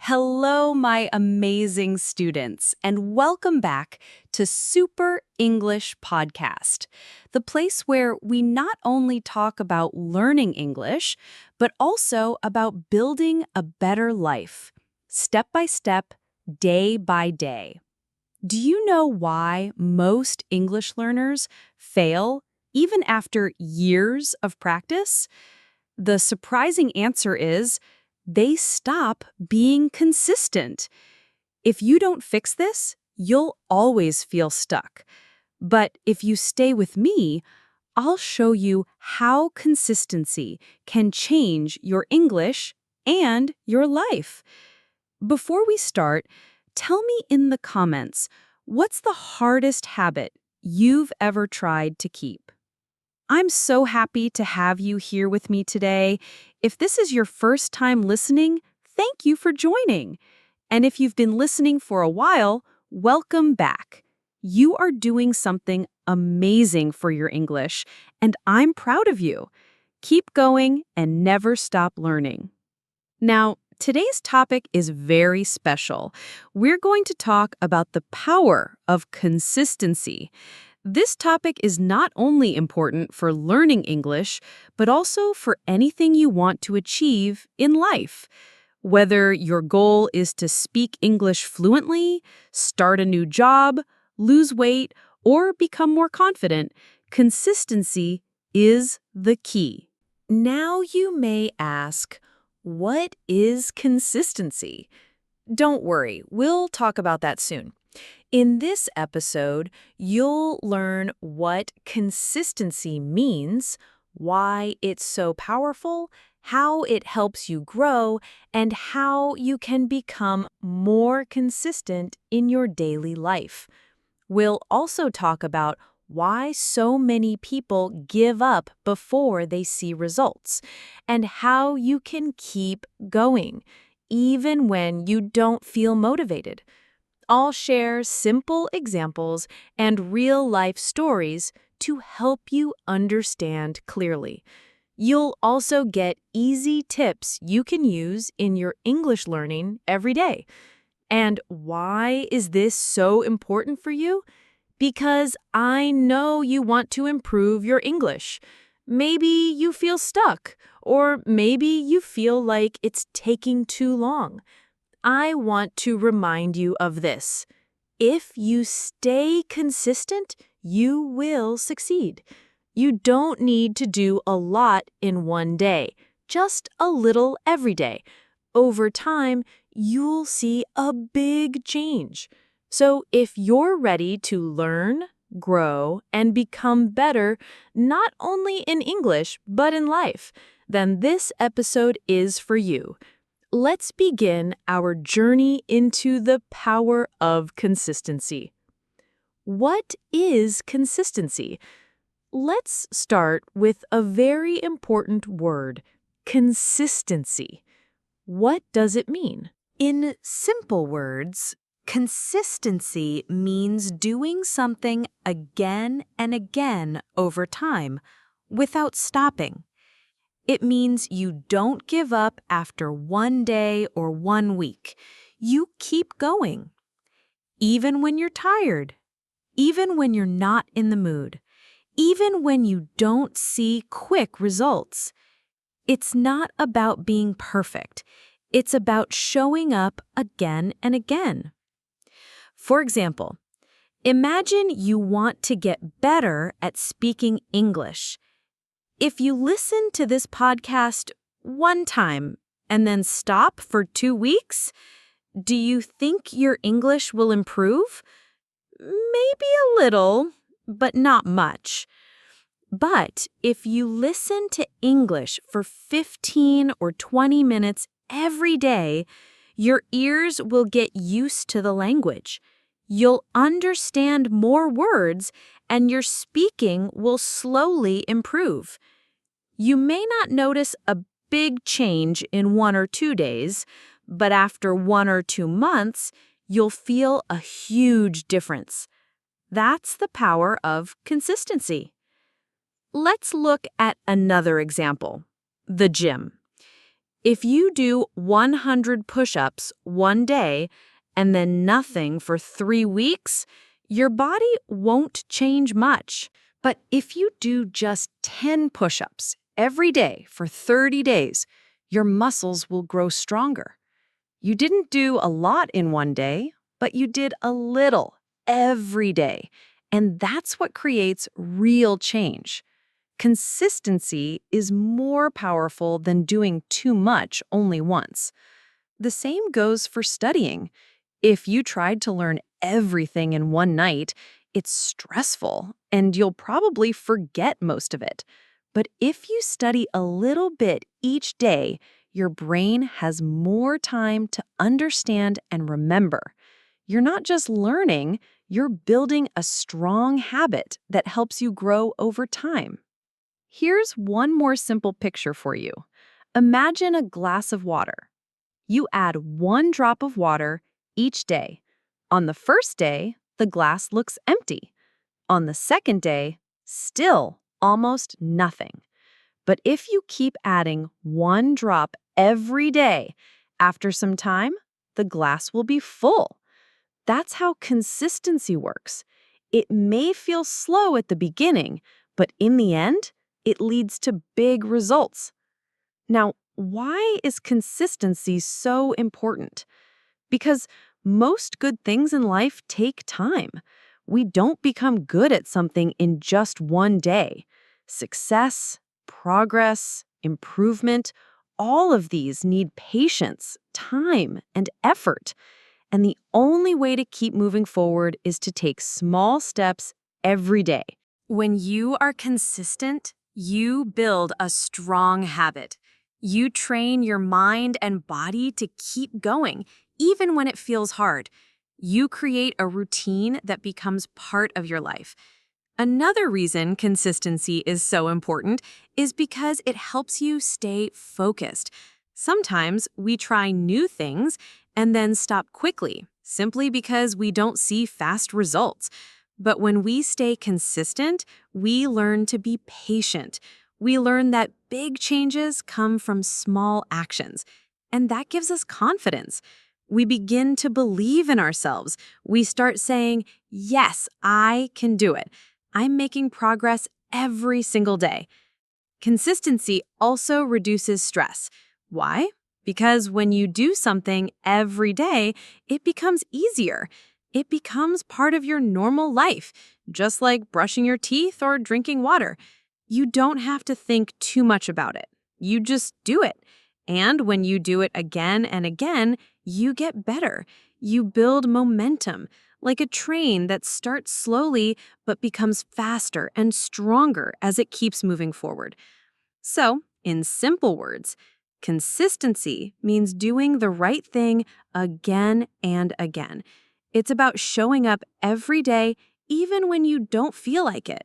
Hello, my amazing students, and welcome back to Super English Podcast, the place where we not only talk about learning English, but also about building a better life, step by step, day by day. Do you know why most English learners fail even after years of practice? The surprising answer is they stop being consistent. If you don't fix this, you'll always feel stuck. But if you stay with me, I'll show you how consistency can change your English and your life. Before we start, tell me in the comments, what's the hardest habit you've ever tried to keep? I'm so happy to have you here with me today. If this is your first time listening, thank you for joining. And if you've been listening for a while, welcome back. You are doing something amazing for your English, and I'm proud of you. Keep going and never stop learning. Now, today's topic is very special. We're going to talk about the power of consistency. This topic is not only important for learning English, but also for anything you want to achieve in life. Whether your goal is to speak English fluently, start a new job, lose weight, or become more confident, consistency is the key. Now you may ask, what is consistency? Don't worry, we'll talk about that soon. In this episode, you'll learn what consistency means, why it's so powerful, how it helps you grow, and how you can become more consistent in your daily life. We'll also talk about why so many people give up before they see results, and how you can keep going, even when you don't feel motivated. I'll share simple examples and real-life stories to help you understand clearly. You'll also get easy tips you can use in your English learning every day. And why is this so important for you? Because I know you want to improve your English. Maybe you feel stuck, or maybe you feel like it's taking too long. I want to remind you of this. If you stay consistent, you will succeed. You don't need to do a lot in one day, just a little every day. Over time, you'll see a big change. So if you're ready to learn, grow, and become better, not only in English, but in life, then this episode is for you. Let's begin our journey into the power of consistency. What is consistency? Let's start with a very important word, consistency. What does it mean? In simple words, consistency means doing something again and again over time, without stopping. It means you don't give up after one day or 1 week. You keep going. Even when you're tired. Even when you're not in the mood. Even when you don't see quick results. It's not about being perfect. It's about showing up again and again. For example, imagine you want to get better at speaking English. If you listen to this podcast one time and then stop for 2 weeks, do you think your English will improve? Maybe a little, but not much. But if you listen to English for 15 or 20 minutes every day, your ears will get used to the language. You'll understand more words, and your speaking will slowly improve. You may not notice a big change in 1 or 2 days, but after 1 or 2 months, you'll feel a huge difference. That's the power of consistency. Let's look at another example, the gym. If you do 100 push-ups one day and then nothing for 3 weeks, your body won't change much. But if you do just 10 push-ups every day for 30 days, your muscles will grow stronger. You didn't do a lot in one day, but you did a little every day. And that's what creates real change. Consistency is more powerful than doing too much only once. The same goes for studying. If you tried to learn everything in one night, it's stressful and you'll probably forget most of it. But if you study a little bit each day, your brain has more time to understand and remember. You're not just learning, you're building a strong habit that helps you grow over time. Here's one more simple picture for you. Imagine a glass of water. You add 1 drop of water each day. On the first day, the glass looks empty. On the second day, still almost nothing. But if you keep adding 1 drop every day, after some time, the glass will be full. That's how consistency works. It may feel slow at the beginning, but in the end, it leads to big results. Now, why is consistency so important? Because most good things in life take time. We don't become good at something in just one day. Success, progress, improvement, all of these need patience, time, and effort. And the only way to keep moving forward is to take small steps every day. When you are consistent, you build a strong habit. You train your mind and body to keep going, even when it feels hard. You create a routine that becomes part of your life. Another reason consistency is so important is because it helps you stay focused. Sometimes we try new things and then stop quickly, simply because we don't see fast results. But when we stay consistent, we learn to be patient. We learn that big changes come from small actions, and that gives us confidence. We begin to believe in ourselves. We start saying, yes, I can do it. I'm making progress every single day. Consistency also reduces stress. Why? Because when you do something every day, it becomes easier. It becomes part of your normal life, just like brushing your teeth or drinking water. You don't have to think too much about it. You just do it. And when you do it again and again, you get better. You build momentum, like a train that starts slowly but becomes faster and stronger as it keeps moving forward. So, in simple words, consistency means doing the right thing again and again. It's about showing up every day, even when you don't feel like it.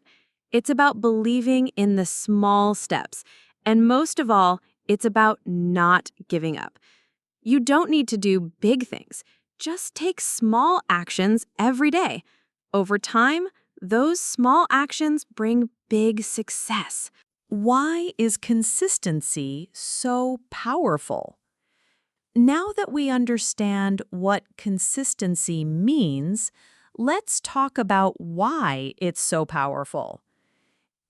It's about believing in the small steps. And most of all, it's about not giving up. You don't need to do big things. Just take small actions every day. Over time, those small actions bring big success. Why is consistency so powerful? Now that we understand what consistency means, let's talk about why it's so powerful.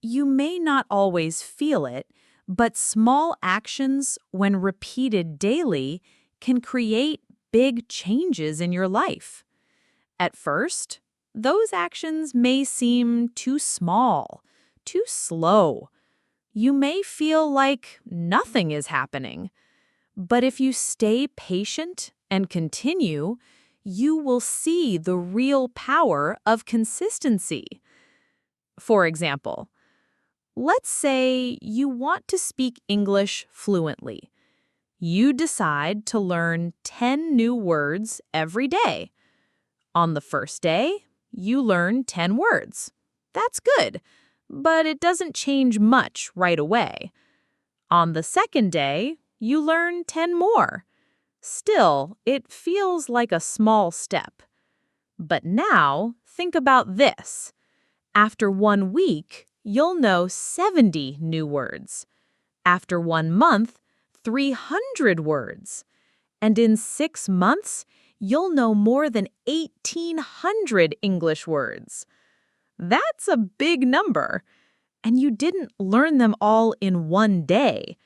You may not always feel it, but small actions, when repeated daily, can create big changes in your life. At first, those actions may seem too small, too slow. You may feel like nothing is happening. But if you stay patient and continue, you will see the real power of consistency. For example, let's say you want to speak English fluently. You decide to learn 10 new words every day. On the first day, you learn 10 words. That's good, but it doesn't change much right away. On the second day, you learn 10 more. Still, it feels like a small step. But now, think about this. After 1 week, you'll know 70 new words. After 1 month, 300 words. And in 6 months, you'll know more than 1,800 English words. That's a big number. And you didn't learn them all in one day.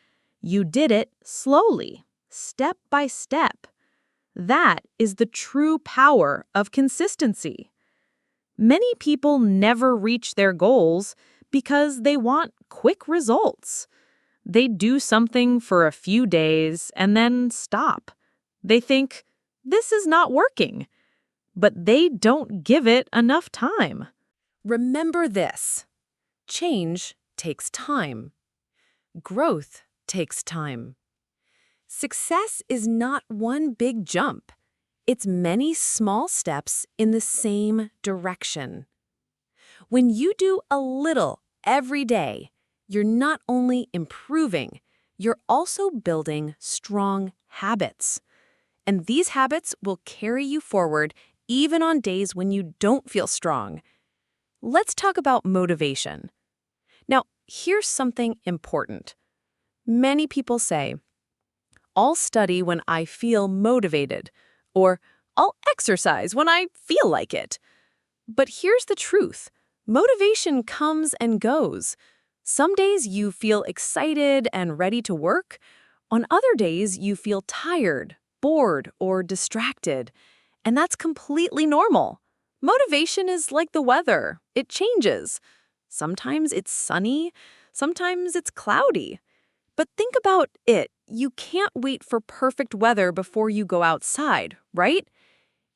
You did it slowly, step by step. That is the true power of consistency. Many people never reach their goals because they want quick results. They do something for a few days and then stop. They think, this is not working. But they don't give it enough time. Remember this. Change takes time. Growth takes time. Success is not one big jump. It's many small steps in the same direction. When you do a little every day, you're not only improving, you're also building strong habits. And these habits will carry you forward even on days when you don't feel strong. Let's talk about motivation. Now, here's something important. Many people say, I'll study when I feel motivated, or I'll exercise when I feel like it. But here's the truth. Motivation comes and goes. Some days you feel excited and ready to work. On other days, you feel tired, bored, or distracted. And that's completely normal. Motivation is like the weather. It changes. Sometimes it's sunny, sometimes it's cloudy. But think about it. You can't wait for perfect weather before you go outside, right?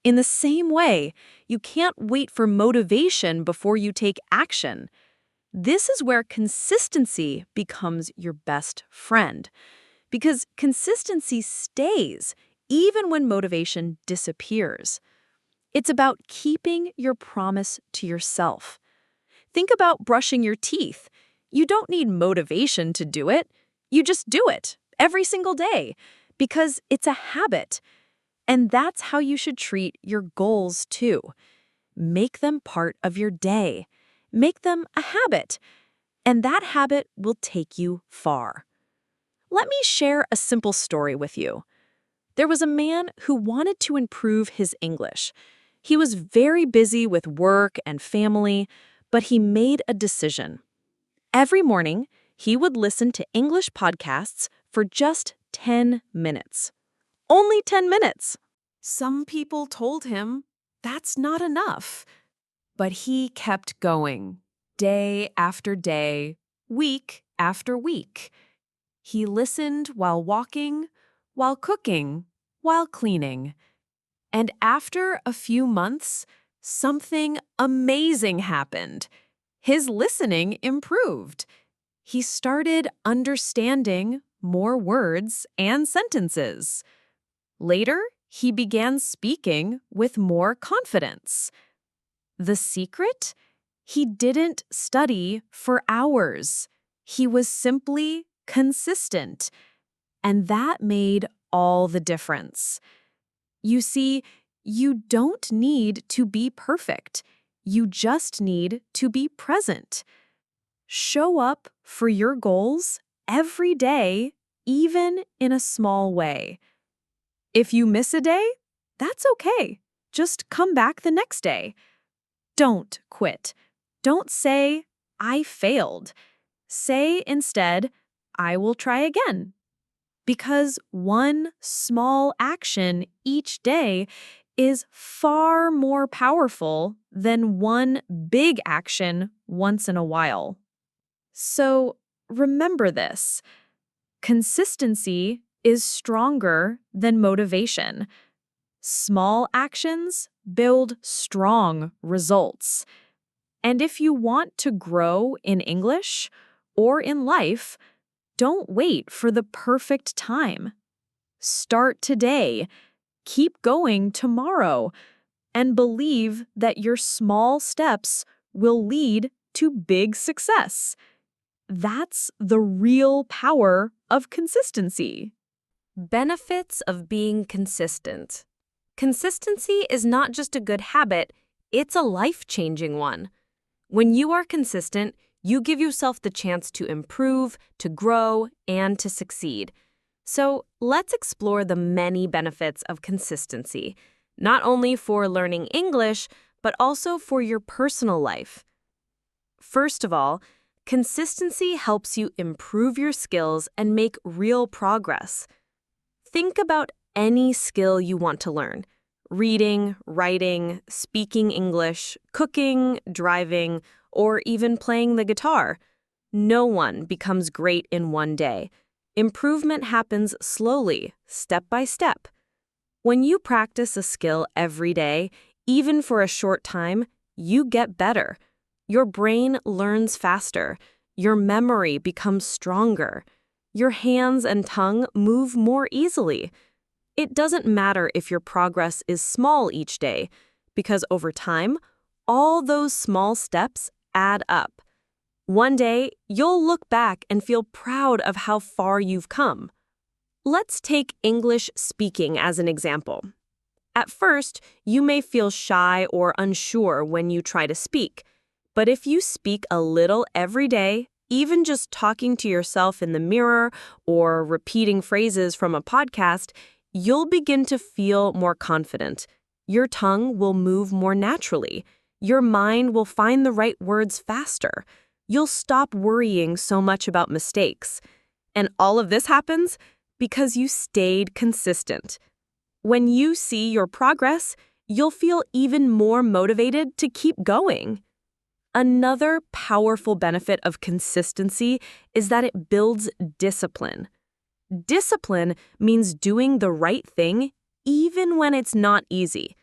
In the same way, you can't wait for motivation before you take action. This is where consistency becomes your best friend. Because consistency stays even when motivation disappears. It's about keeping your promise to yourself. Think about brushing your teeth. You don't need motivation to do it. You just do it every single day because it's a habit. And that's how you should treat your goals too. Make them part of your day. Make them a habit. And that habit will take you far. Let me share a simple story with you. There was a man who wanted to improve his English. He was very busy with work and family, but he made a decision. Every morning, he would listen to English podcasts for just 10 minutes. Only 10 minutes. Some people told him that's not enough. But he kept going, day after day, week after week. He listened while walking, while cooking, while cleaning. And after a few months, something amazing happened. His listening improved. He started understanding more words and sentences. Later, he began speaking with more confidence. The secret? He didn't study for hours. He was simply consistent. And that made all the difference. You see, you don't need to be perfect. You just need to be present. Show up for your goals every day, even in a small way. If you miss a day, that's okay. Just come back the next day. Don't quit. Don't say, I failed. Say instead, I will try again. Because one small action each day is far more powerful than one big action once in a while. So remember this. Consistency is stronger than motivation. Small actions build strong results. And if you want to grow in English or in life, don't wait for the perfect time. Start today, keep going tomorrow, and believe that your small steps will lead to big success. That's the real power of consistency. Benefits of being consistent. Consistency is not just a good habit, it's a life-changing one. When you are consistent, you give yourself the chance to improve, to grow, and to succeed. So let's explore the many benefits of consistency, not only for learning English, but also for your personal life. First of all, consistency helps you improve your skills and make real progress. Think about any skill you want to learn: reading, writing, speaking English, cooking, driving, or even playing the guitar. No one becomes great in one day. Improvement happens slowly, step by step. When you practice a skill every day, even for a short time, you get better. Your brain learns faster. Your memory becomes stronger. Your hands and tongue move more easily. It doesn't matter if your progress is small each day, because over time, all those small steps add up. One day, you'll look back and feel proud of how far you've come. Let's take English speaking as an example. At first, you may feel shy or unsure when you try to speak, but if you speak a little every day, even just talking to yourself in the mirror or repeating phrases from a podcast, you'll begin to feel more confident. Your tongue will move more naturally. Your mind will find the right words faster. You'll stop worrying so much about mistakes. And all of this happens because you stayed consistent. When you see your progress, you'll feel even more motivated to keep going. Another powerful benefit of consistency is that it builds discipline. Discipline means doing the right thing even when it's not easy.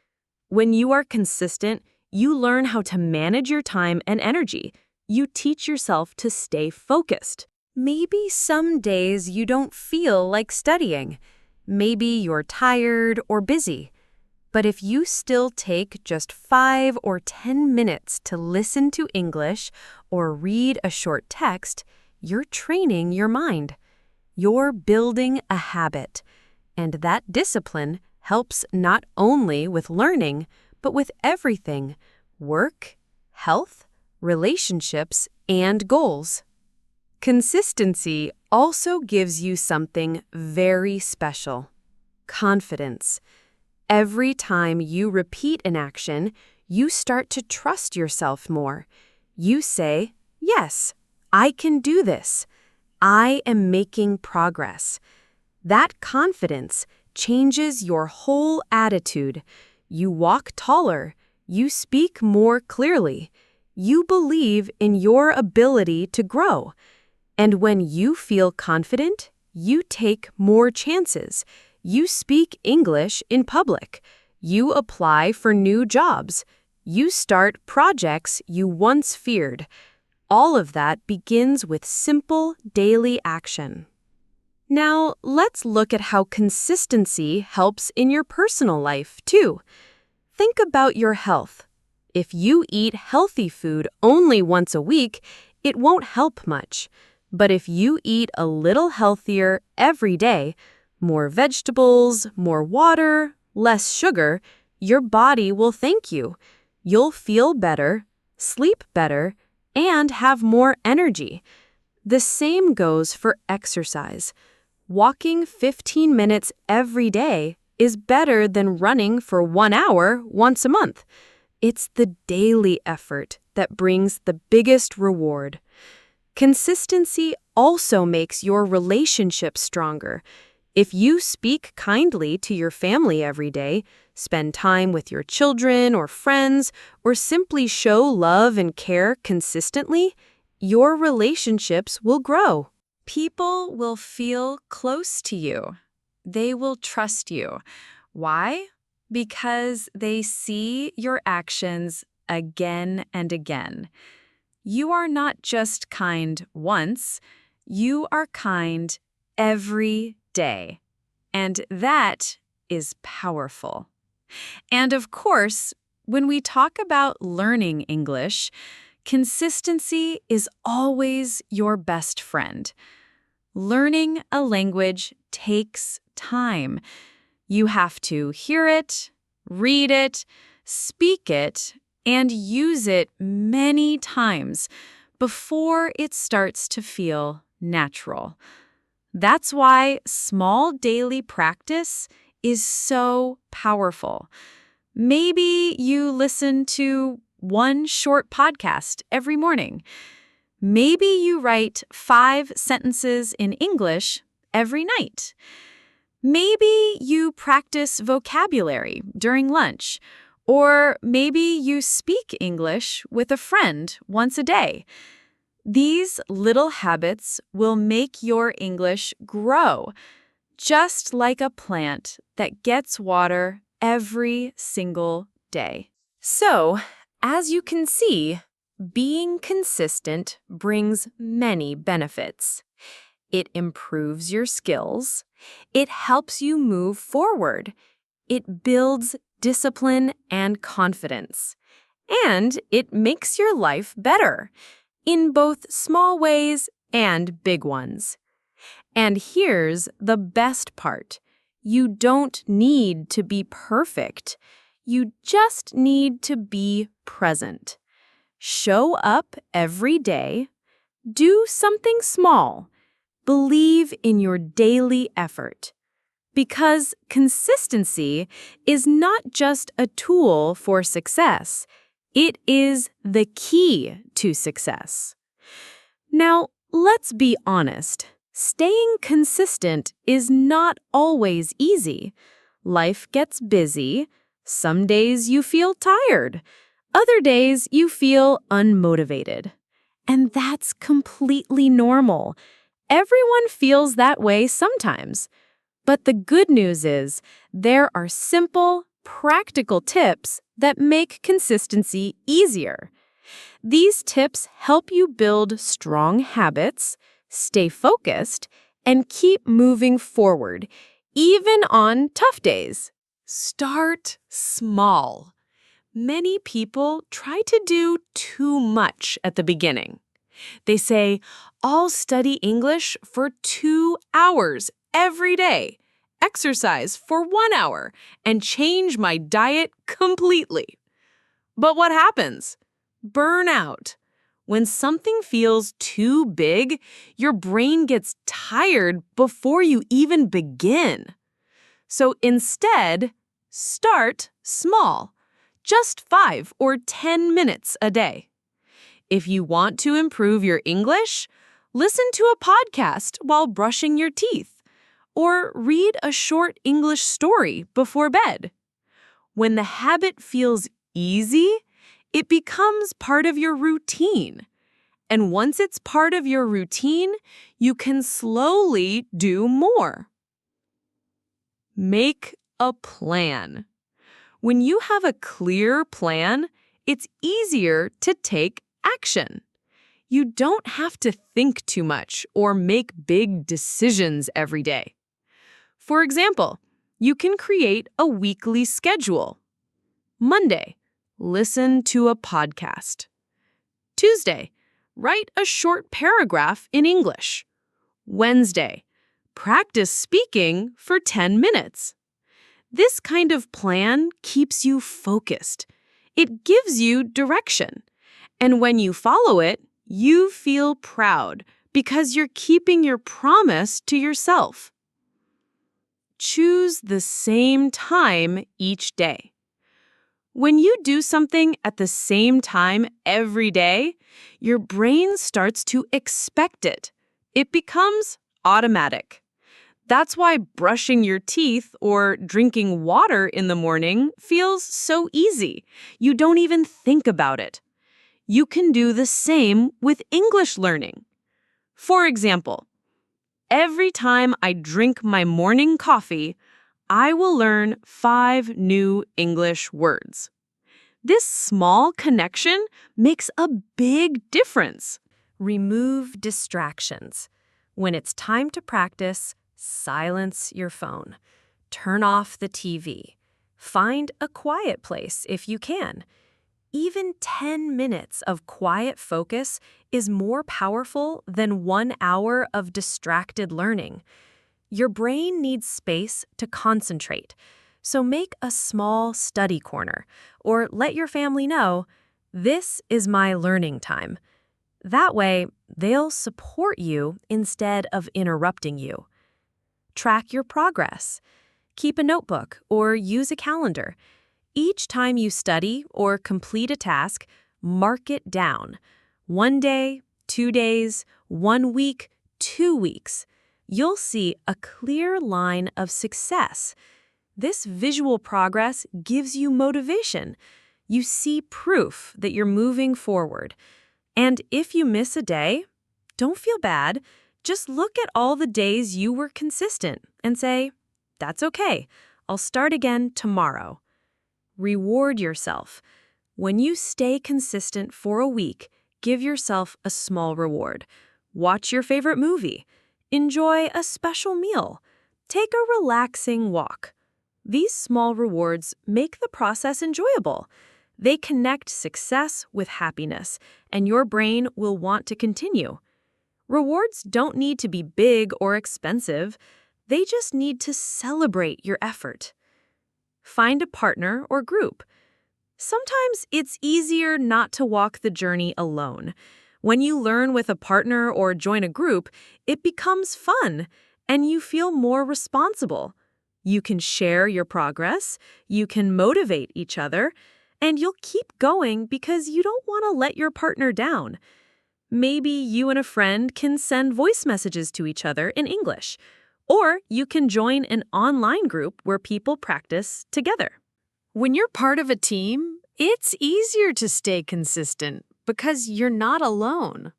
When you are consistent, you learn how to manage your time and energy. You teach yourself to stay focused. Maybe some days you don't feel like studying. Maybe you're tired or busy. But if you still take just 5 or 10 minutes to listen to English or read a short text, you're training your mind. You're building a habit. And that discipline helps not only with learning, but with everything: work, health, relationships, and goals. Consistency also gives you something very special: confidence. Every time you repeat an action, you start to trust yourself more. You say, "Yes, I can do this. I am making progress." That confidence changes your whole attitude. You walk taller. You speak more clearly. You believe in your ability to grow. And when you feel confident, you take more chances. You speak English in public. You apply for new jobs. You start projects you once feared. All of that begins with simple daily action. Now, let's look at how consistency helps in your personal life, too. Think about your health. If you eat healthy food only once a week, it won't help much. But if you eat a little healthier every day, more vegetables, more water, less sugar, your body will thank you. You'll feel better, sleep better, and have more energy. The same goes for exercise. Walking 15 minutes every day is better than running for 1 hour once a month. It's the daily effort that brings the biggest reward. Consistency also makes your relationships stronger. If you speak kindly to your family every day, spend time with your children or friends, or simply show love and care consistently, your relationships will grow. People will feel close to you. They will trust you. Why? Because they see your actions again and again. You are not just kind once, you are kind every day. And that is powerful. And of course, when we talk about learning English, consistency is always your best friend. Learning a language takes time. You have to hear it, read it, speak it, and use it many times before it starts to feel natural. That's why small daily practice is so powerful. Maybe you listen to one short podcast every morning. Maybe you write 5 sentences in English every night. Maybe you practice vocabulary during lunch. Or maybe you speak English with a friend once a day. These little habits will make your English grow, just like a plant that gets water every single day. So, as you can see, being consistent brings many benefits. It improves your skills. It helps you move forward. It builds discipline and confidence. And it makes your life better, in both small ways and big ones. And here's the best part. You don't need to be perfect. You just need to be present. Show up every day. Do something small. Believe in your daily effort. Because consistency is not just a tool for success, it is the key to success. Now, let's be honest. Staying consistent is not always easy. Life gets busy. Some days you feel tired. Other days you feel unmotivated. And that's completely normal. Everyone feels that way sometimes. But the good news is there are simple, practical tips that make consistency easier. These tips help you build strong habits, stay focused, and keep moving forward, even on tough days. Start small. Many people try to do too much at the beginning. They say, I'll study English for 2 hours every day, exercise for 1 hour, and change my diet completely. But what happens? Burnout. When something feels too big, your brain gets tired before you even begin. So instead, start small, just 5 or 10 minutes a day. If you want to improve your English, listen to a podcast while brushing your teeth, or read a short English story before bed. When the habit feels easy, it becomes part of your routine. And once it's part of your routine, you can slowly do more. Make a plan. When you have a clear plan, it's easier to take action. You don't have to think too much or make big decisions every day. For example, you can create a weekly schedule. Monday, listen to a podcast. Tuesday, write a short paragraph in English. Wednesday, practice speaking for 10 minutes. This kind of plan keeps you focused. It gives you direction. And when you follow it, you feel proud because you're keeping your promise to yourself. Choose the same time each day. When you do something at the same time every day, your brain starts to expect it. It becomes automatic. That's why brushing your teeth or drinking water in the morning feels so easy. You don't even think about it. You can do the same with English learning. For example, every time I drink my morning coffee, I will learn 5 new English words. This small connection makes a big difference. Remove distractions. When it's time to practice, silence your phone. Turn off the TV. Find a quiet place if you can. Even 10 minutes of quiet focus is more powerful than 1 hour of distracted learning. Your brain needs space to concentrate, so make a small study corner or let your family know, this is my learning time. That way, they'll support you instead of interrupting you. Track your progress. Keep a notebook or use a calendar. Each time you study or complete a task, mark it down. 1 day, 2 days, 1 week, 2 weeks. You'll see a clear line of success. This visual progress gives you motivation. You see proof that you're moving forward. And if you miss a day, don't feel bad. Just look at all the days you were consistent and say, "That's okay. I'll start again tomorrow." Reward yourself. When you stay consistent for a week, give yourself a small reward. Watch your favorite movie. Enjoy a special meal. Take a relaxing walk. These small rewards make the process enjoyable. They connect success with happiness, and your brain will want to continue. Rewards don't need to be big or expensive. They just need to celebrate your effort. Find a partner or group. Sometimes it's easier not to walk the journey alone. When you learn with a partner or join a group, it becomes fun, and you feel more responsible. You can share your progress, you can motivate each other, and you'll keep going because you don't want to let your partner down. Maybe you and a friend can send voice messages to each other in English, or you can join an online group where people practice together. When you're part of a team, it's easier to stay consistent because you're not alone.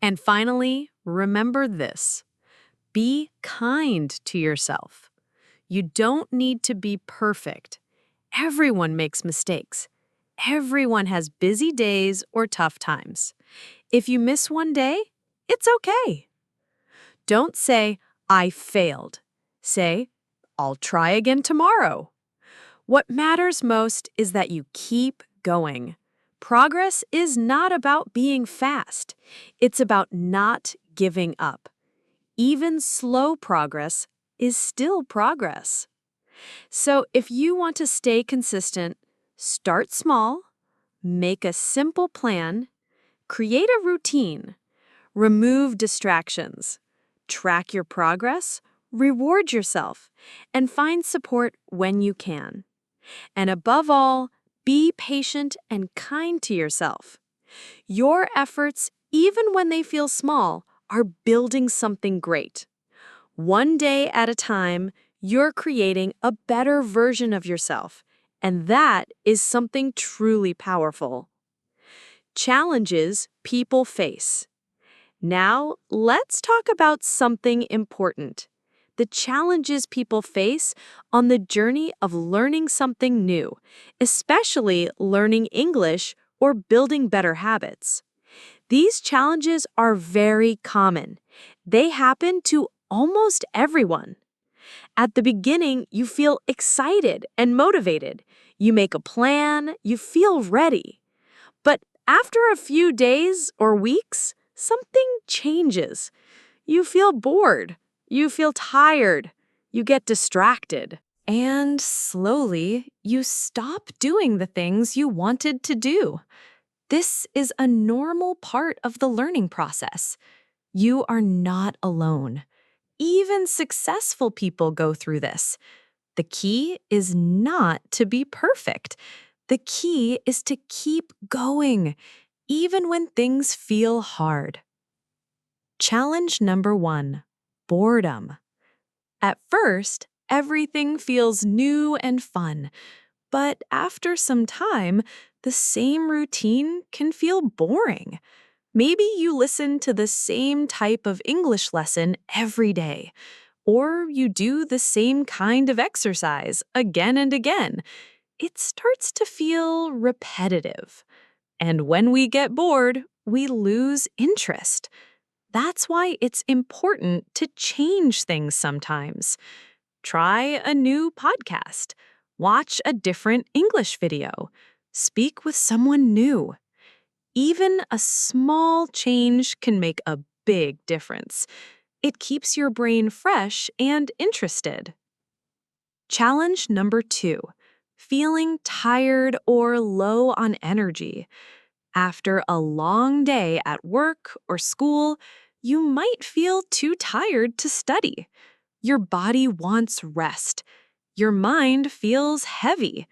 And finally, remember this. Be kind to yourself. You don't need to be perfect. Everyone makes mistakes. Everyone has busy days or tough times. If you miss one day, it's okay. Don't say, "I failed." Say, "I'll try again tomorrow." What matters most is that you keep going. Progress is not about being fast. It's about not giving up. Even slow progress is still progress. So if you want to stay consistent, start small, make a simple plan, create a routine, remove distractions, track your progress, reward yourself, and find support when you can. And above all, be patient and kind to yourself. Your efforts, even when they feel small, are building something great. One day at a time, you're creating a better version of yourself, and that is something truly powerful. Challenges people face. Now, let's talk about something important. The challenges people face on the journey of learning something new, especially learning English or building better habits. These challenges are very common. They happen to almost everyone. At the beginning, you feel excited and motivated. You make a plan, you feel ready. But after a few days or weeks, something changes. You feel bored. You feel tired. You get distracted. And slowly, you stop doing the things you wanted to do. This is a normal part of the learning process. You are not alone. Even successful people go through this. The key is not to be perfect. The key is to keep going, even when things feel hard. Challenge number 1, boredom. At first, everything feels new and fun, but after some time, the same routine can feel boring. Maybe you listen to the same type of English lesson every day, or you do the same kind of exercise again and again. It starts to feel repetitive. And when we get bored, we lose interest. That's why it's important to change things sometimes. Try a new podcast. Watch a different English video. Speak with someone new. Even a small change can make a big difference. It keeps your brain fresh and interested. Challenge number 2, feeling tired or low on energy. After a long day at work or school, you might feel too tired to study. Your body wants rest. Your mind feels heavy.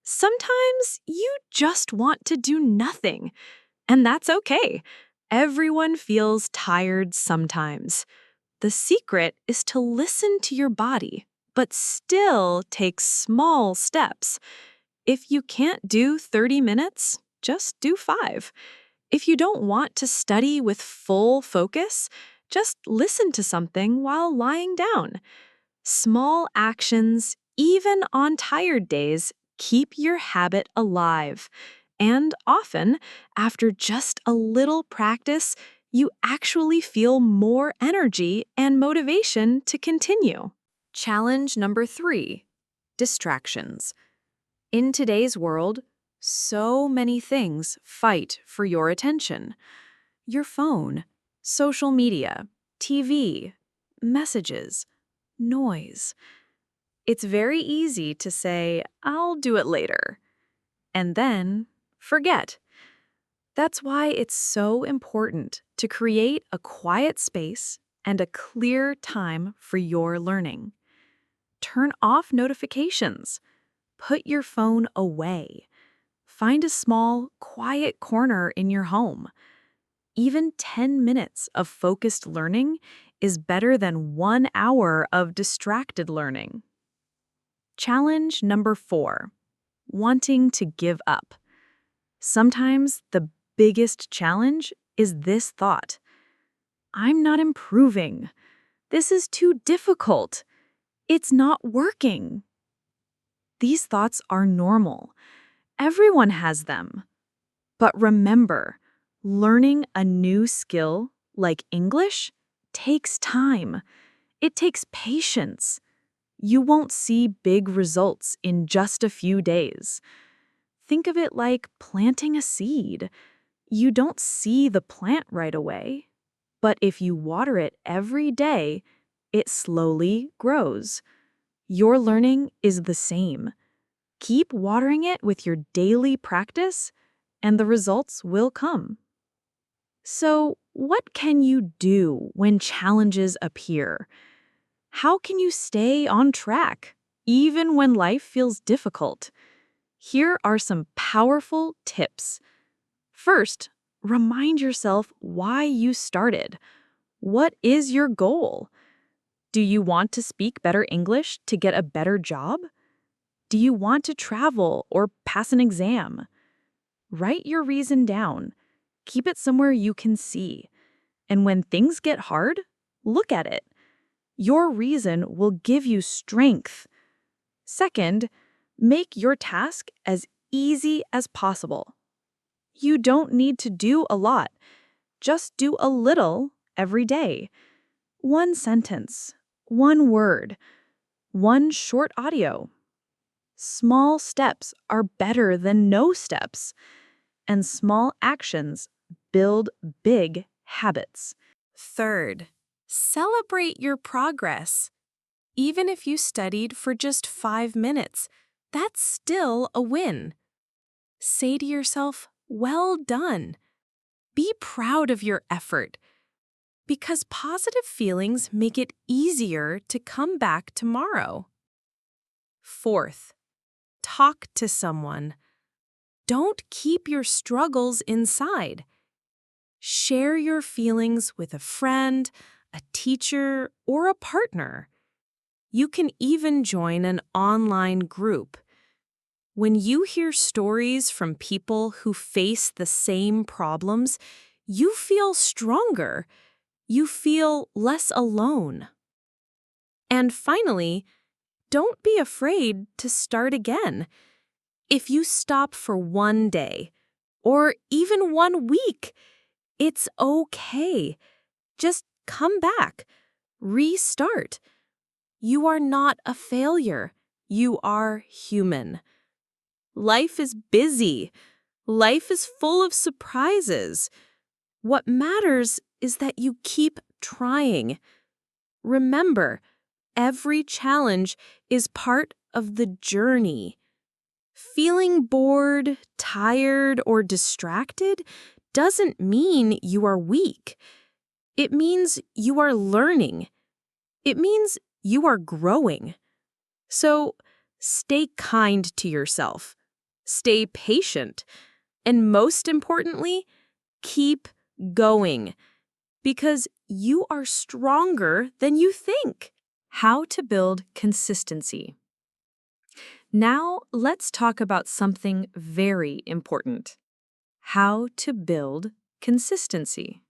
Sometimes you just want to do nothing, and that's okay. Everyone feels tired sometimes. The secret is to listen to your body, but still take small steps. If you can't do 30 minutes, just do 5. If you don't want to study with full focus, just listen to something while lying down. Small actions, even on tired days, keep your habit alive. And often, after just a little practice, you actually feel more energy and motivation to continue. Challenge number 3, distractions. In today's world, so many things fight for your attention. Your phone, social media, TV, messages, noise. It's very easy to say, "I'll do it later," and then forget. That's why it's so important to create a quiet space and a clear time for your learning. Turn off notifications. Put your phone away. Find a small, quiet corner in your home. Even 10 minutes of focused learning is better than 1 hour of distracted learning. Challenge number 4, wanting to give up. Sometimes the biggest challenge is this thought: I'm not improving. This is too difficult. It's not working. These thoughts are normal. Everyone has them. But remember, learning a new skill, like English, takes time. It takes patience. You won't see big results in just a few days. Think of it like planting a seed. You don't see the plant right away, but if you water it every day, it slowly grows. Your learning is the same. Keep watering it with your daily practice, and the results will come. So, what can you do when challenges appear? How can you stay on track, even when life feels difficult? Here are some powerful tips. First, remind yourself why you started. What is your goal? Do you want to speak better English to get a better job? Do you want to travel or pass an exam? Write your reason down. Keep it somewhere you can see. And when things get hard, look at it. Your reason will give you strength. Second, make your task as easy as possible. You don't need to do a lot. Just do a little every day. 1 sentence, 1 word, 1 short audio. Small steps are better than no steps, and small actions build big habits. Third, celebrate your progress. Even if you studied for just 5 minutes, that's still a win. Say to yourself, "Well done." Be proud of your effort, because positive feelings make it easier to come back tomorrow. Fourth, talk to someone. Don't keep your struggles inside. Share your feelings with a friend, a teacher, or a partner. You can even join an online group. When you hear stories from people who face the same problems, you feel stronger. You feel less alone. And finally, don't be afraid to start again. If you stop for 1 day, or even 1 week, it's okay. Just come back. Restart. You are not a failure. You are human. Life is busy. Life is full of surprises. What matters is that you keep trying. Remember, every challenge is part of the journey. Feeling bored, tired or distracted doesn't mean you are weak. It means you are learning. It means you are growing. So stay kind to yourself. Stay patient. And most importantly, keep going. Because you are stronger than you think. How to build consistency. Now, let's talk about something very important. How to build consistency.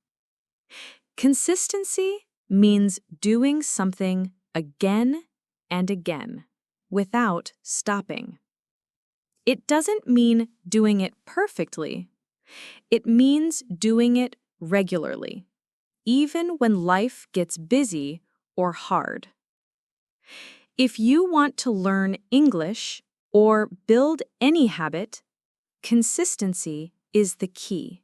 Consistency means doing something again and again without stopping. It doesn't mean doing it perfectly. It means doing it regularly, even when life gets busy or hard. If you want to learn English or build any habit, consistency is the key.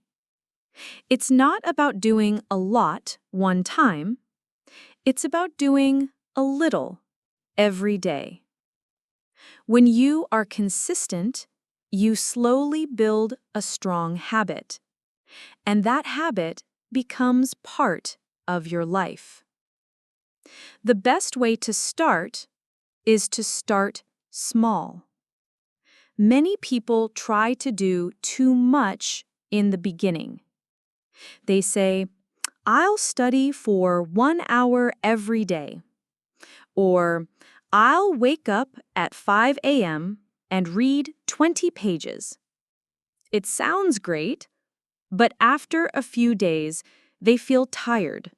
It's not about doing a lot one time. It's about doing a little every day. When you are consistent, you slowly build a strong habit, and that habit becomes part of your life. The best way to start is to start small. Many people try to do too much in the beginning. They say, "I'll study for 1 hour every day," or "I'll wake up at 5 a.m. and read 20 pages." It sounds great, but after a few days, they feel tired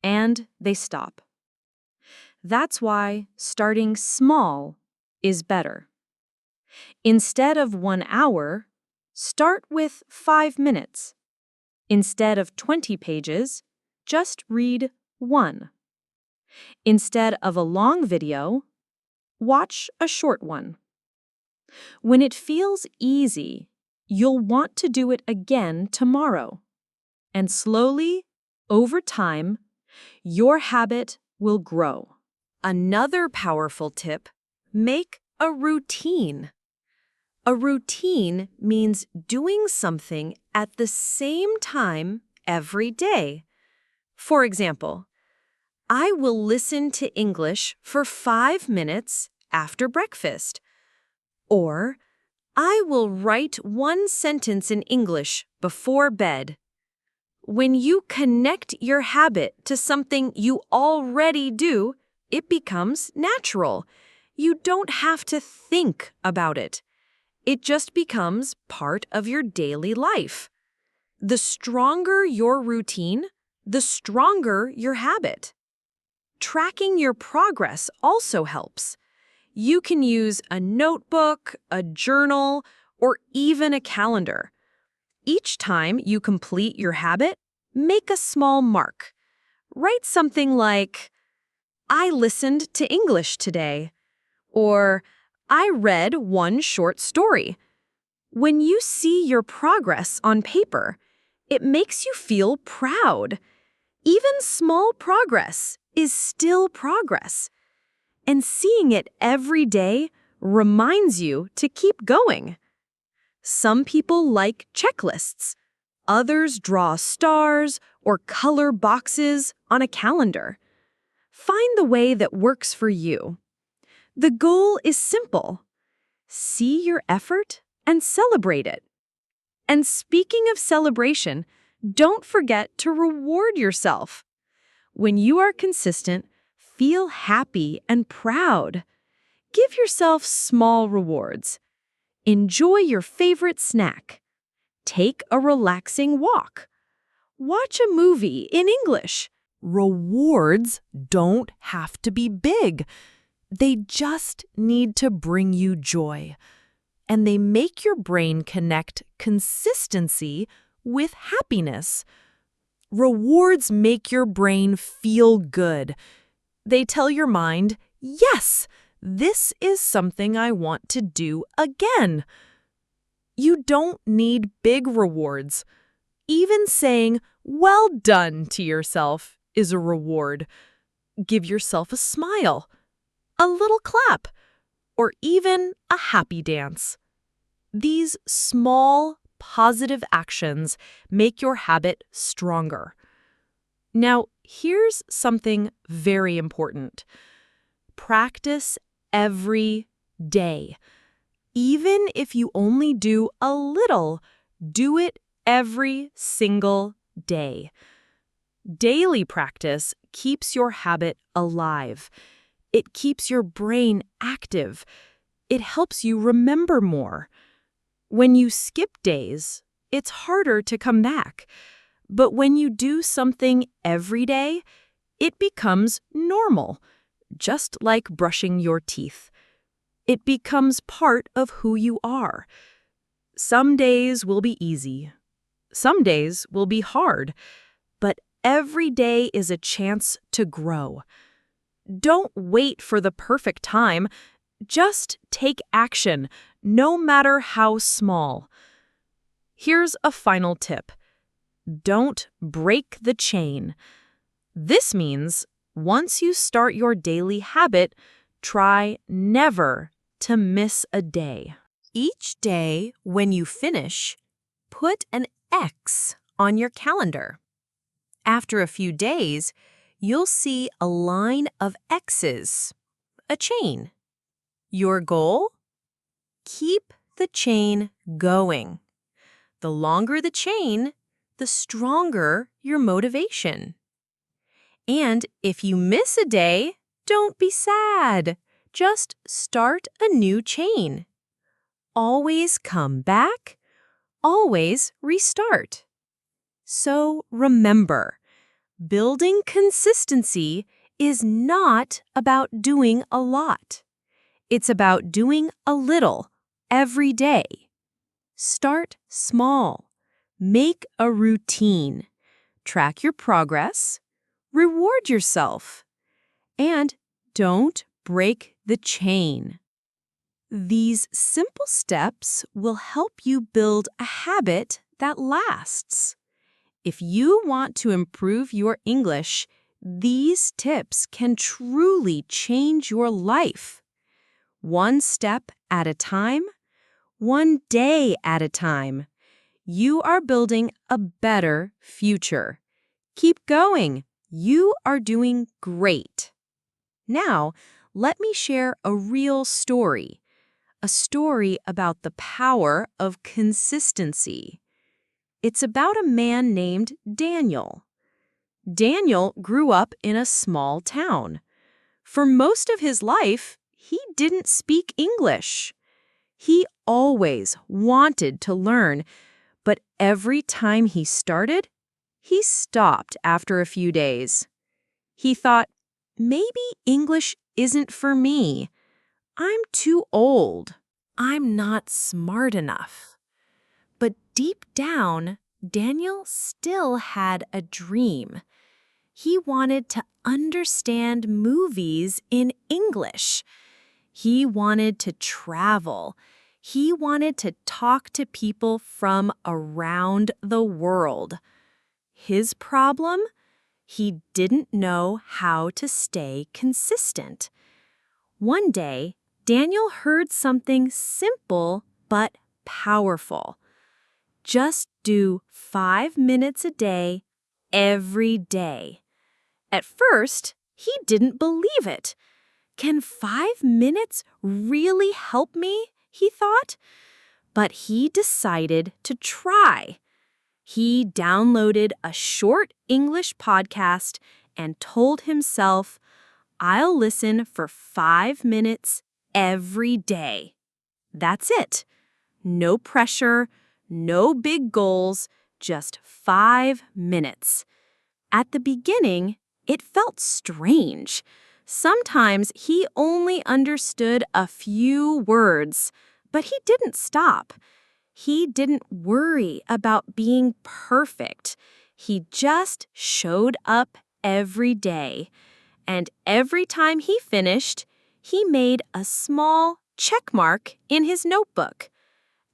and they stop. That's why starting small is better. Instead of 1 hour, start with 5 minutes. Instead of 20 pages, just read 1. Instead of a long video, watch a short one. When it feels easy, you'll want to do it again tomorrow. And slowly, over time, your habit will grow. Another powerful tip: make a routine. A routine means doing something at the same time every day. For example, I will listen to English for 5 minutes after breakfast. Or, I will write 1 sentence in English before bed. When you connect your habit to something you already do, it becomes natural. You don't have to think about it. It just becomes part of your daily life. The stronger your routine, the stronger your habit. Tracking your progress also helps. You can use a notebook, a journal, or even a calendar. Each time you complete your habit, make a small mark. Write something like, "I listened to English today," or "I read 1 short story." When you see your progress on paper, it makes you feel proud. Even small progress is still progress. And seeing it every day reminds you to keep going. Some people like checklists. Others draw stars or color boxes on a calendar. Find the way that works for you. The goal is simple. See your effort and celebrate it. And speaking of celebration, don't forget to reward yourself. When you are consistent, feel happy and proud. Give yourself small rewards. Enjoy your favorite snack. Take a relaxing walk. Watch a movie in English. Rewards don't have to be big. They just need to bring you joy. And they make your brain connect consistency with happiness. Rewards make your brain feel good. They tell your mind, "Yes, this is something I want to do again." You don't need big rewards. Even saying, "Well done" to yourself is a reward. Give yourself a smile, a little clap, or even a happy dance. These small, positive actions make your habit stronger. Now, here's something very important. Practice every day. Even if you only do a little, do it every single day. Daily practice keeps your habit alive. It keeps your brain active. It helps you remember more. When you skip days, it's harder to come back. But when you do something every day, it becomes normal, just like brushing your teeth. It becomes part of who you are. Some days will be easy. Some days will be hard. But every day is a chance to grow. Don't wait for the perfect time. Just take action, no matter how small. Here's a final tip. Don't break the chain. This means once you start your daily habit, try never to miss a day. Each day when you finish, put an X on your calendar. After a few days, you'll see a line of X's, a chain. Your goal? Keep the chain going. The longer the chain, the stronger your motivation. And if you miss a day, don't be sad. Just start a new chain. Always come back. Always restart. So remember, building consistency is not about doing a lot. It's about doing a little every day. Start small. Make a routine. Track your progress. Reward yourself. And don't break the chain. These simple steps will help you build a habit that lasts. If you want to improve your English, these tips can truly change your life. One step at a time, one day at a time. You are building a better future. Keep going. You are doing great. Now, let me share a real story. A story about the power of consistency. It's about a man named Daniel. Daniel grew up in a small town. For most of his life, he didn't speak English. He always wanted to learn, but every time he started, he stopped after a few days. He thought, maybe English isn't for me. I'm too old. I'm not smart enough. But deep down, Daniel still had a dream. He wanted to understand movies in English. He wanted to travel. He wanted to talk to people from around the world. His problem? He didn't know how to stay consistent. One day, Daniel heard something simple but powerful. Just do 5 minutes a day, every day. At first, he didn't believe it. Can 5 minutes really help me? He thought. But he decided to try. He downloaded a short English podcast and told himself, I'll listen for 5 minutes every day. That's it. No pressure, no big goals, just 5 minutes. At the beginning, it felt strange. Sometimes he only understood a few words, but he didn't stop. He didn't worry about being perfect. He just showed up every day. And every time he finished, he made a small check mark in his notebook.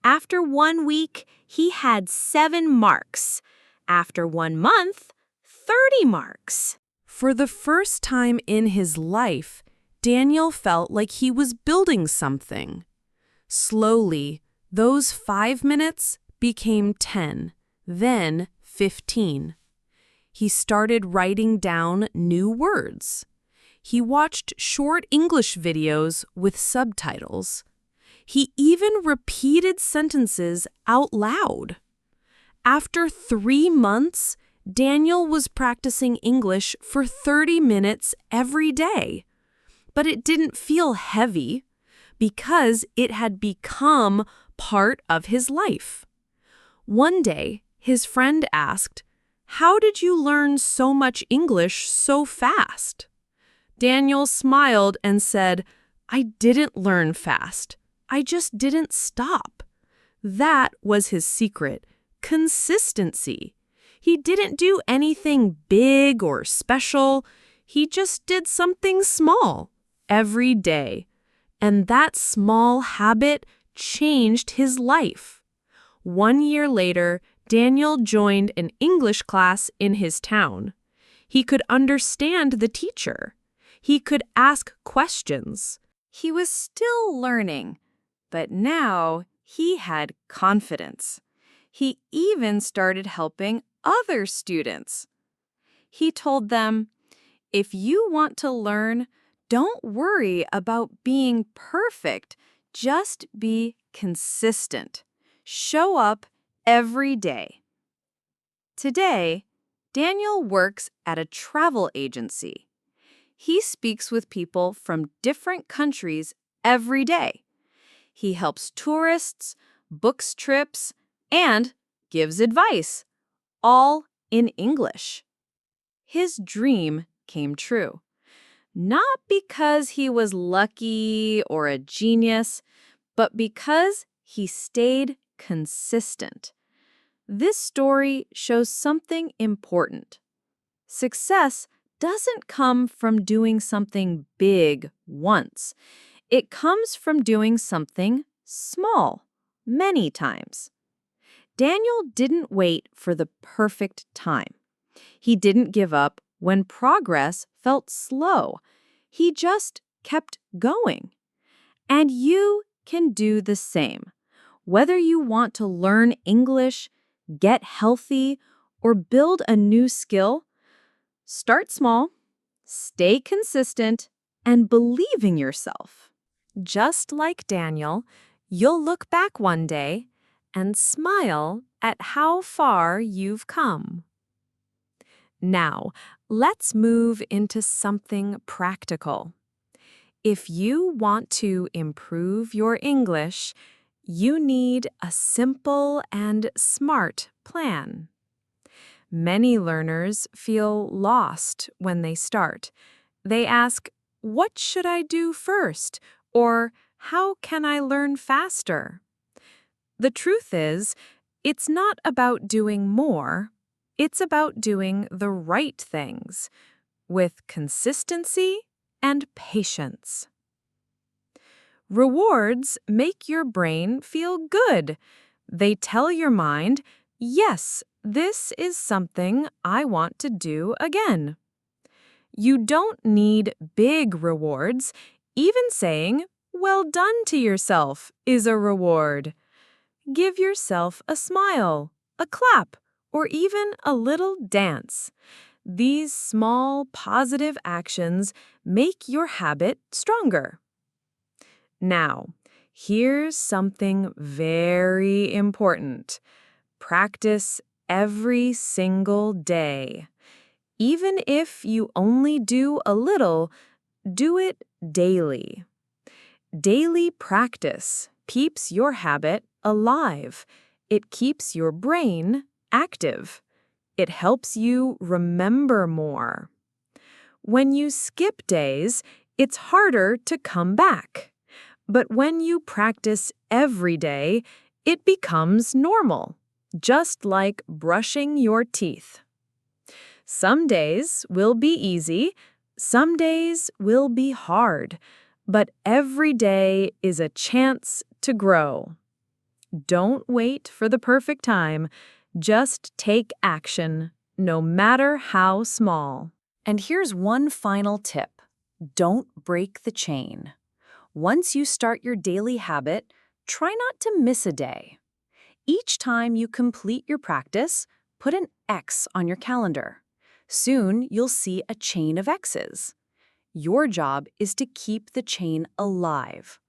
After 1 week, he had 7 marks. After 1 month, 30 marks. For the first time in his life, Daniel felt like he was building something. Slowly, Those 5 minutes became 10, then 15. He started writing down new words. He watched short English videos with subtitles. He even repeated sentences out loud. After 3 months, Daniel was practicing English for 30 minutes every day. But it didn't feel heavy because it had become part of his life. One day, his friend asked, "How did you learn so much English so fast?" Daniel smiled and said, "I didn't learn fast. I just didn't stop." That was his secret, consistency. He didn't do anything big or special. He just did something small every day. And that small habit changed his life. 1 year later, Daniel joined an English class in his town. He could understand the teacher. He could ask questions. He was still learning, but now he had confidence. He even started helping other students. He told them, "If you want to learn, don't worry about being perfect. Just be consistent. Show up every day." Today, Daniel works at a travel agency. He speaks with people from different countries every day. He helps tourists, books trips, and gives advice, all in English. His dream came true. Not because he was lucky or a genius, but because he stayed consistent. This story shows something important. Success doesn't come from doing something big once. It comes from doing something small, many times. Daniel didn't wait for the perfect time. He didn't give up when progress felt slow. He just kept going. And you can do the same. Whether you want to learn English, get healthy, or build a new skill, start small, stay consistent, and believe in yourself. Just like Daniel, you'll look back one day and smile at how far you've come. Now, let's move into something practical. If you want to improve your English, you need a simple and smart plan. Many learners feel lost when they start. They ask, "What should I do first?" Or, "How can I learn faster?" The truth is, it's not about doing more. It's about doing the right things with consistency and patience. Rewards make your brain feel good. They tell your mind, "Yes, this is something I want to do again." You don't need big rewards. Even saying, "Well done" to yourself is a reward. Give yourself a smile, a clap, or even a little dance. These small, positive actions make your habit stronger. Now, here's something very important. Practice every single day. Even if you only do a little, do it daily. Daily practice keeps your habit alive. It keeps your brain active. It helps you remember more. When you skip days, it's harder to come back. But when you practice every day, it becomes normal, just like brushing your teeth. Some days will be easy, some days will be hard, but every day is a chance to grow. Don't wait for the perfect time. Just take action, no matter how small. And here's one final tip. Don't break the chain. Once you start your daily habit, Try not to miss a day. Each time you complete your practice, put an X on your calendar. Soon, you'll see a chain of X's. Your job is to keep the chain alive.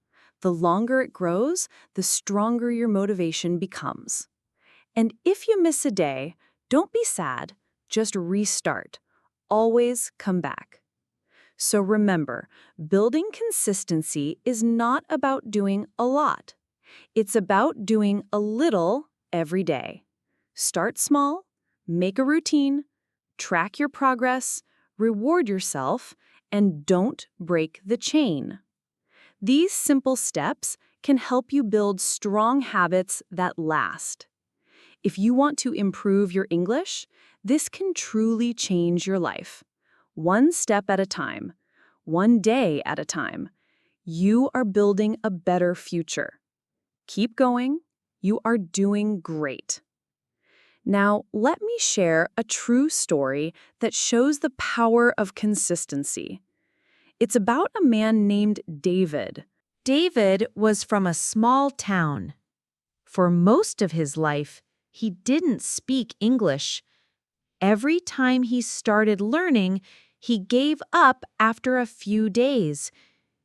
The longer it grows, the stronger your motivation becomes. And if you miss a day, don't be sad, just restart. Always come back. So remember, building consistency is not about doing a lot. It's about doing a little every day. Start small, make a routine, track your progress, reward yourself, and don't break the chain. These simple steps can help you build strong habits that last. If you want to improve your English, this can truly change your life. One step at a time, one day at a time. You are building a better future. Keep going. You are doing great. Now, let me share a true story that shows the power of consistency. It's about a man named David. David was from a small town. For most of his life, he didn't speak English. Every time he started learning, he gave up after a few days.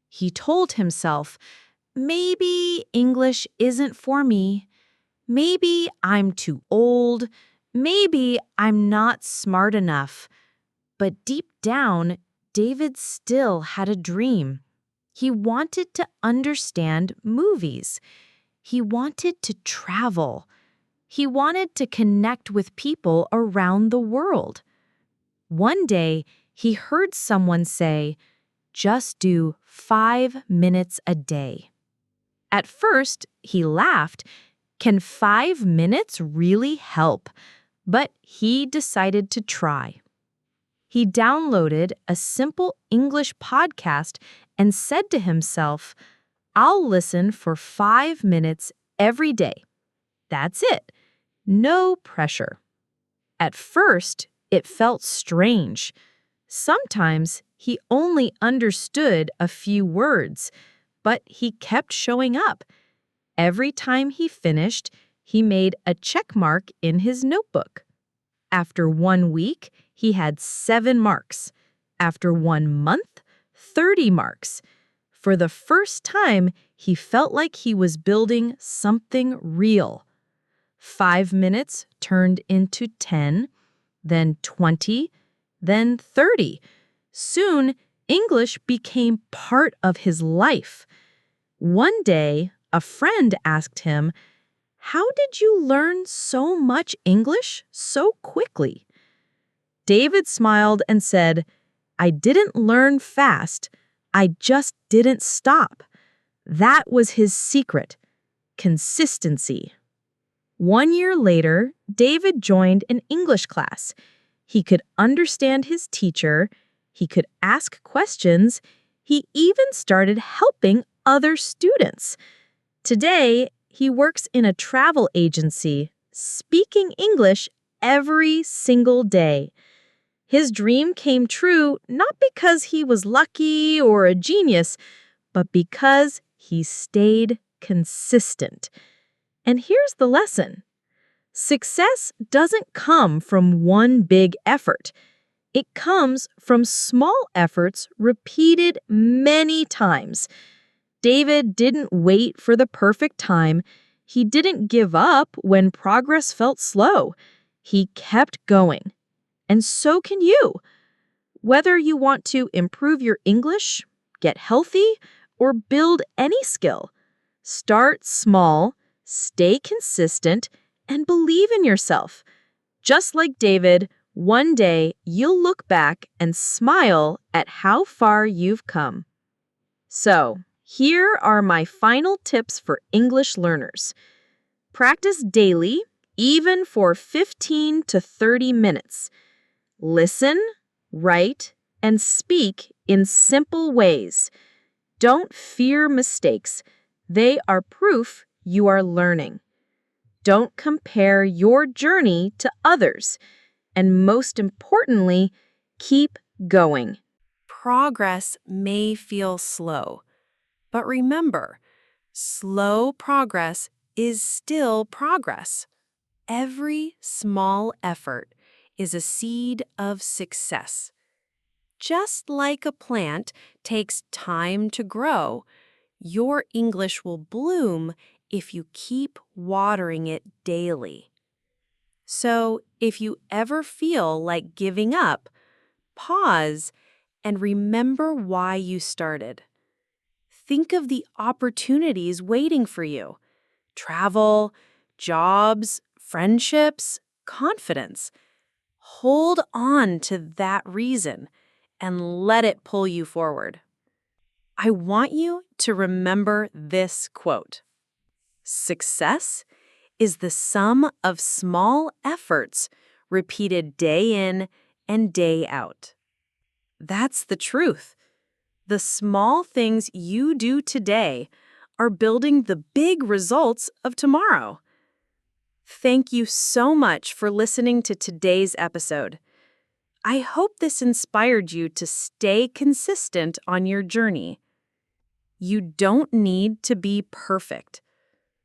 He told himself, maybe English isn't for me. Maybe I'm too old. Maybe I'm not smart enough. But deep down, David still had a dream. He wanted to understand movies. He wanted to travel. He wanted to connect with people around the world. One day, he heard someone say, just do 5 minutes a day. At first, he laughed. Can 5 minutes really help? But he decided to try. He downloaded a simple English podcast and said to himself, I'll listen for 5 minutes every day. That's it. No pressure. At first, it felt strange. Sometimes he only understood a few words, but he kept showing up. Every time he finished, he made a check mark in his notebook. After 1 week, he had 7 marks. After 1 month, 30 marks. For the first time, he felt like he was building something real. 5 minutes turned into 10, then 20, then 30. Soon, English became part of his life. One day, a friend asked him, how did you learn so much English so quickly? David smiled and said, I didn't learn fast. I just didn't stop. That was his secret. Consistency. 1 year later, David joined an English class. He could understand his teacher. He could ask questions. He even started helping other students. Today, he works in a travel agency, speaking English every single day. His dream came true not because he was lucky or a genius, but because he stayed consistent. And here's the lesson. Success doesn't come from one big effort. It comes from small efforts repeated many times. David didn't wait for the perfect time. He didn't give up when progress felt slow. He kept going. And so can you. Whether you want to improve your English, get healthy, or build any skill, start small, stay consistent, and believe in yourself. Just like David, one day you'll look back and smile at how far you've come. So, here are my final tips for English learners. Practice daily, even for 15 to 30 minutes. Listen, write, and speak in simple ways. Don't fear mistakes. They are proof you are learning. Don't compare your journey to others. And most importantly, keep going. Progress may feel slow, but remember, Slow progress is still progress. Every small effort is a seed of success. Just like a plant takes time to grow, your English will bloom if you keep watering it daily. So, if you ever feel like giving up, pause and remember why you started. Think of the opportunities waiting for you: travel, jobs, friendships, confidence. Hold on to that reason and let it pull you forward. I want you to remember this quote: "Success is the sum of small efforts repeated day in and day out." That's the truth. The small things you do today are building the big results of tomorrow. Thank you so much for listening to today's episode. I hope this inspired you to stay consistent on your journey. You don't need to be perfect.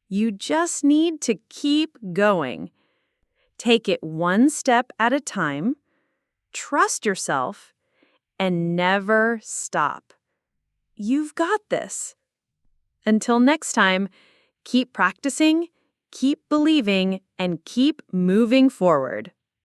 You just need to keep going. Take it one step at a time, trust yourself, and never stop. You've got this. Until next time, keep practicing, keep believing, and keep moving forward.